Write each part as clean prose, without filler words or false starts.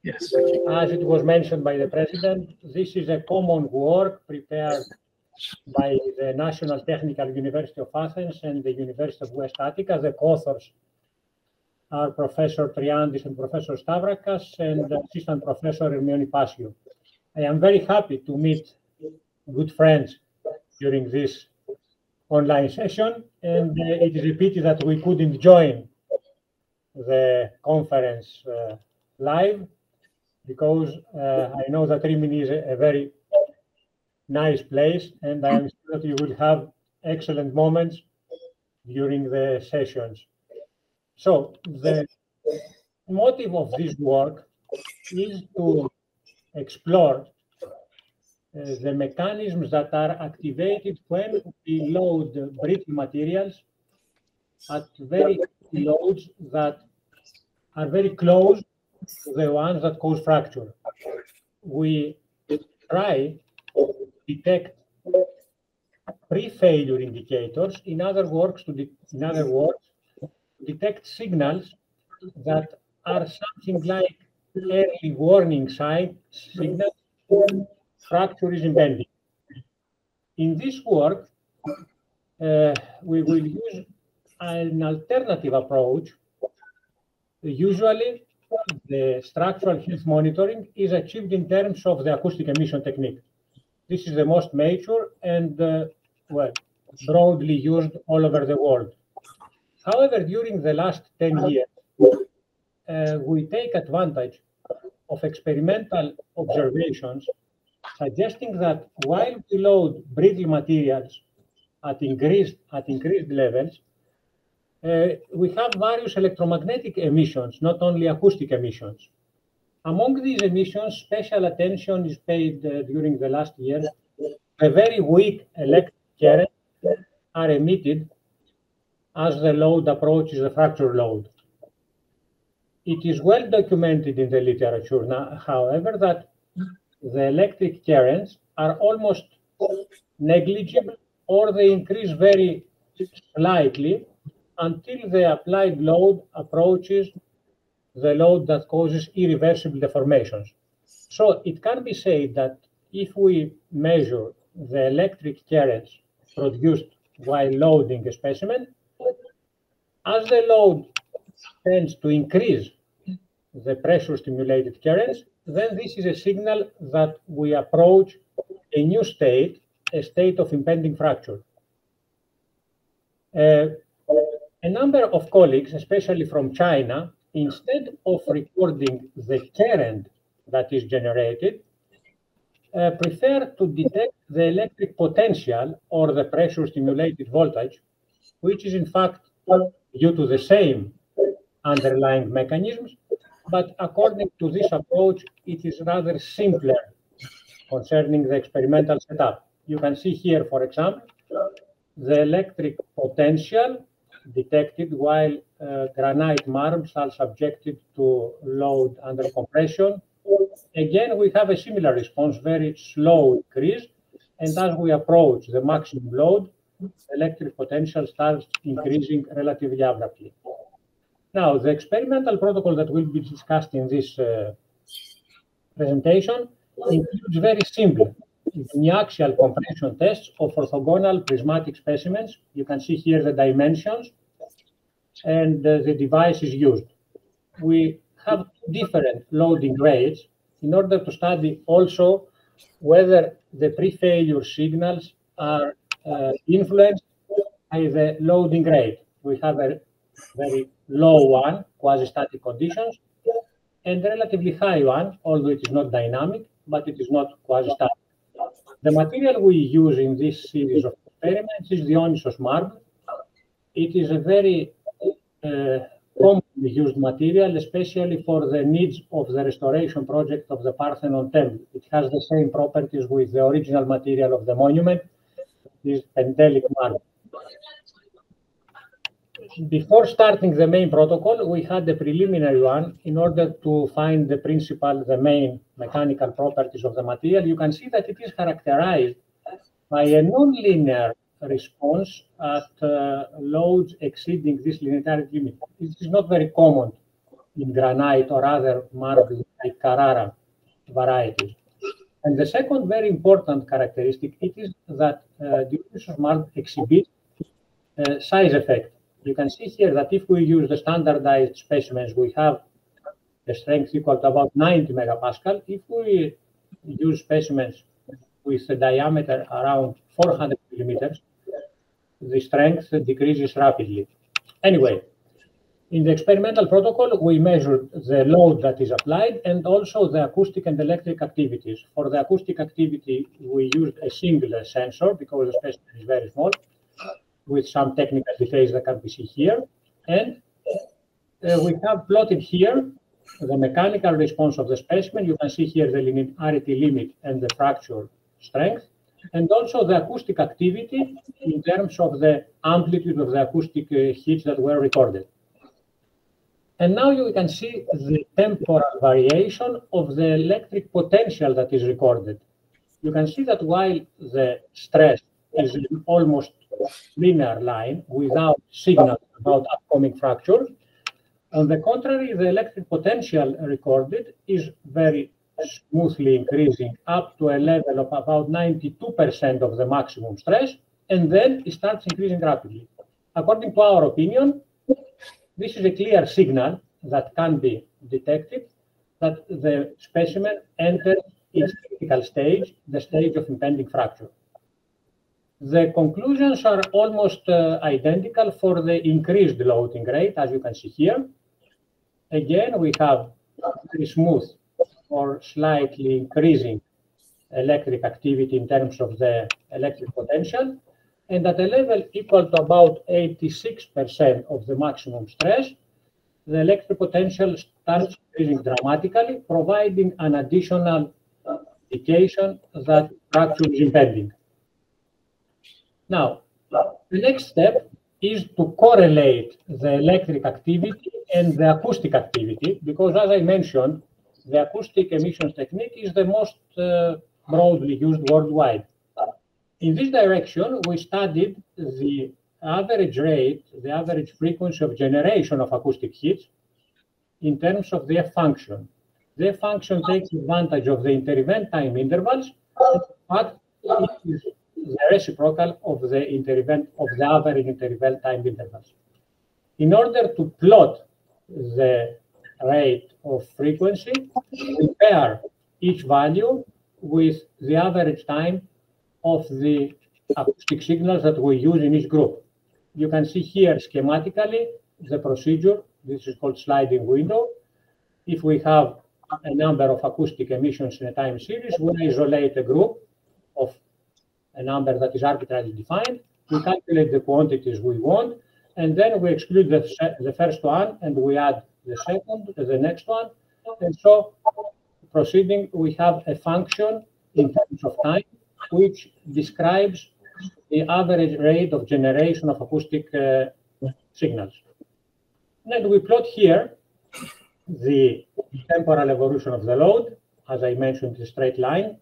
Yes. As it was mentioned by the President, this is a common work prepared by the National Technical University of Athens and the University of West Attica. The co-authors are Professor Triandis and Professor Stavrakas and Assistant Professor Hermione Passiou. I am very happy to meet good friends during this online session, and it is a pity that we couldn't join the conference live, because I know that Rimini is a very nice place, and I am sure that you will have excellent moments during the sessions. So the motive of this work is to explore the mechanisms that are activated when we load brittle materials at very loads that are very close to the ones that cause fracture. We try to detect pre-failure indicators, in other words, to detect signals that are something like early warning signals fracture is impending. In this work, we will use an alternative approach. Usually, the structural health monitoring is achieved in terms of the acoustic emission technique. This is the most mature and well, broadly used all over the world. However, during the last 10 years, we take advantage of experimental observations suggesting that while we load brittle materials at increased levels, we have various electromagnetic emissions, not only acoustic emissions. Among these emissions, special attention is paid during the last years. A very weak electric current are emitted as the load approaches the fracture load. It is well documented in the literature now, however, that the electric currents are almost negligible, or they increase very slightly until the applied load approaches the load that causes irreversible deformations. So it can be said that if we measure the electric currents produced while loading a specimen, as the load tends to increase the pressure-stimulated currents, then this is a signal that we approach a new state, a state of impending fracture. A number of colleagues, especially from China, instead of recording the current that is generated, prefer to detect the electric potential or the pressure-stimulated voltage, which is in fact due to the same underlying mechanisms, but according to this approach, it is rather simpler concerning the experimental setup. You can see here, for example, the electric potential detected while granite marbles are subjected to load under compression. Again, we have a similar response, very slow increase, and as we approach the maximum load, electric potential starts increasing relatively abruptly. Now, the experimental protocol that will be discussed in this presentation includes very simple uniaxial compression tests of orthogonal prismatic specimens. You can see here the dimensions and the devices used. We have different loading rates in order to study also whether the pre-failure signals are influenced by the loading rate. We have a very low one, quasi-static conditions, and relatively high one, although it is not dynamic, but it is not quasi-static. The material we use in this series of experiments is the Onisos marble. It is a very commonly used material, especially for the needs of the restoration project of the Parthenon Temple. It has the same properties with the original material of the monument, this pentelic marble. Before starting the main protocol, we had a preliminary one in order to find the main mechanical properties of the material. You can see that it is characterized by a non-linear response at loads exceeding this linearity limit. It is not very common in granite or other marble like Carrara varieties. And the second very important characteristic it is that Dionysius marble exhibits size effect. You can see here that if we use the standardized specimens, we have a strength equal to about 90 megapascal. If we use specimens with a diameter around 400 millimeters, the strength decreases rapidly. Anyway, in the experimental protocol, we measured the load that is applied and also the acoustic and electric activities. For the acoustic activity, we used a single sensor because the specimen is very small, with some technical details that can be seen here. And we have plotted here the mechanical response of the specimen. You can see here the linearity limit and the fracture strength, and also the acoustic activity in terms of the amplitude of the acoustic hits that were recorded. And now you can see the temporal variation of the electric potential that is recorded. You can see that while the stress is an almost linear line without signal about upcoming fracture, on the contrary, the electric potential recorded is very smoothly increasing up to a level of about 92% of the maximum stress, and then it starts increasing rapidly. According to our opinion, this is a clear signal that can be detected that the specimen enters its critical stage, the stage of impending fracture. The conclusions are almost identical for the increased loading rate, as you can see here. Again, we have very smooth or slightly increasing electric activity in terms of the electric potential, and at a level equal to about 86% of the maximum stress, the electric potential starts increasing dramatically, providing an additional indication that fracture is impending. Now, the next step is to correlate the electric activity and the acoustic activity, because as I mentioned, the acoustic emissions technique is the most broadly used worldwide. In this direction, we studied the average rate, the average frequency of generation of acoustic hits in terms of their function. Their function takes advantage of the inter-event time intervals, but it is the reciprocal of the average inter-event time intervals. In order to plot the rate of frequency, we pair each value with the average time of the acoustic signals that we use in each group. You can see here schematically the procedure. This is called sliding window. If we have a number of acoustic emissions in a time series, we isolate a group of a number that is arbitrarily defined. We calculate the quantities we want, and then we exclude the first one, and we add the second, the next one. And so proceeding, we have a function in terms of time, which describes the average rate of generation of acoustic signals. Then we plot here the temporal evolution of the load, as I mentioned, the straight line,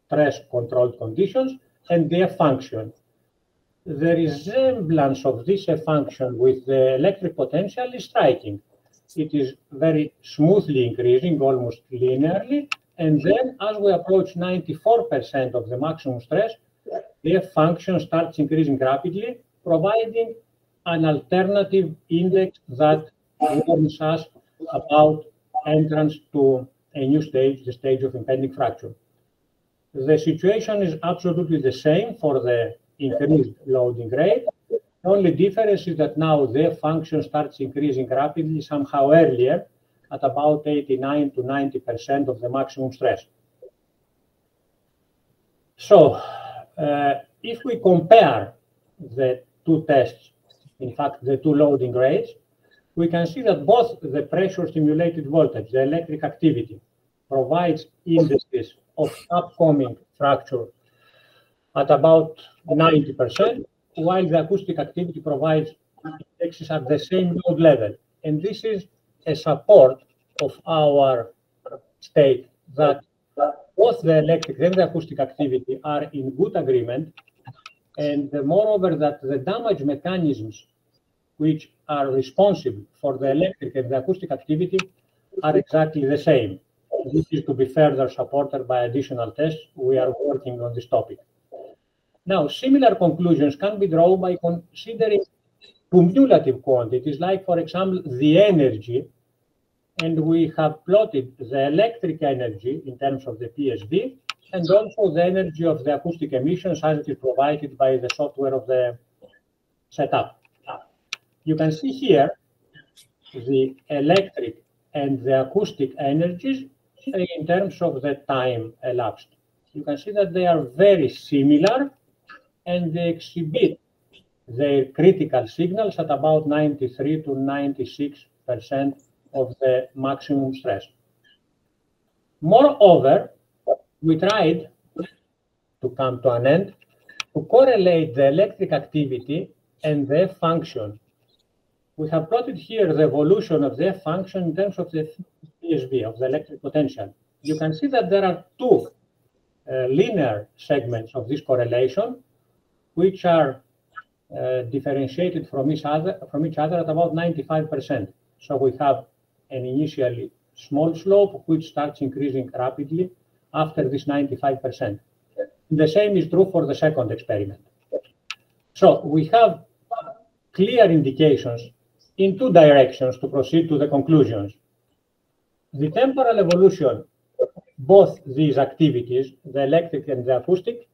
stress-controlled conditions, and their function. The resemblance of this function with the electric potential is striking. It is very smoothly increasing, almost linearly, and then as we approach 94% of the maximum stress, their function starts increasing rapidly, providing an alternative index that warns us about entrance to a new stage, the stage of impending fracture. The situation is absolutely the same for the increased loading rate. The only difference is that now their function starts increasing rapidly, somehow earlier, at about 89 to 90% of the maximum stress. So, if we compare the two tests, in fact, the two loading rates, we can see that both the pressure stimulated voltage, the electric activity, provides indices of upcoming fracture at about 90%, while the acoustic activity provides indexes at the same load level. And this is a support of our state that both the electric and the acoustic activity are in good agreement, and moreover that the damage mechanisms which are responsible for the electric and the acoustic activity are exactly the same. This is to be further supported by additional tests. We are working on this topic. Now, similar conclusions can be drawn by considering cumulative quantities, like, for example, the energy, and we have plotted the electric energy in terms of the PSV, and also the energy of the acoustic emissions as it is provided by the software of the setup. You can see here the electric and the acoustic energies in terms of the time elapsed. You can see that they are very similar and they exhibit their critical signals at about 93 to 96% of the maximum stress. Moreover, we tried to come to an end to correlate the electric activity and the F function. We have plotted here the evolution of the F function in terms of the PSV, of the electric potential. You can see that there are two linear segments of this correlation, which are differentiated from each other at about 95%. So we have an initially small slope, which starts increasing rapidly after this 95%. The same is true for the second experiment. So we have clear indications in two directions to proceed to the conclusions. The temporal evolution, both these activities, the electric and the acoustic,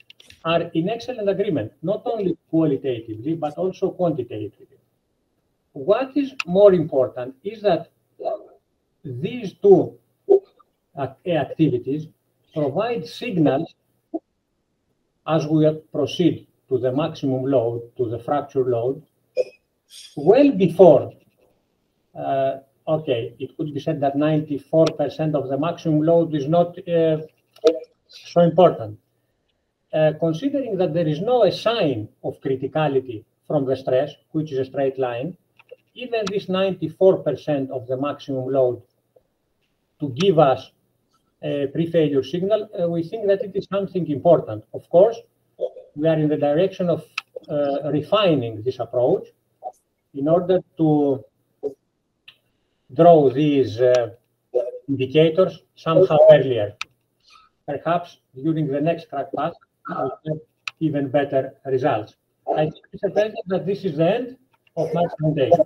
are in excellent agreement, not only qualitatively, but also quantitatively. What is more important is that these two activities provide signals as we proceed to the maximum load, to the fracture load, well before, okay, it could be said that 94% of the maximum load is not so important. Considering that there is no sign of criticality from the stress, which is a straight line, even this 94% of the maximum load to give us a pre-failure signal, we think that it is something important. Of course, we are in the direction of refining this approach in order to draw these indicators somehow earlier. Perhaps during the next crack path, we'll have even better results. I think, Mr. President, that this is the end of my presentation.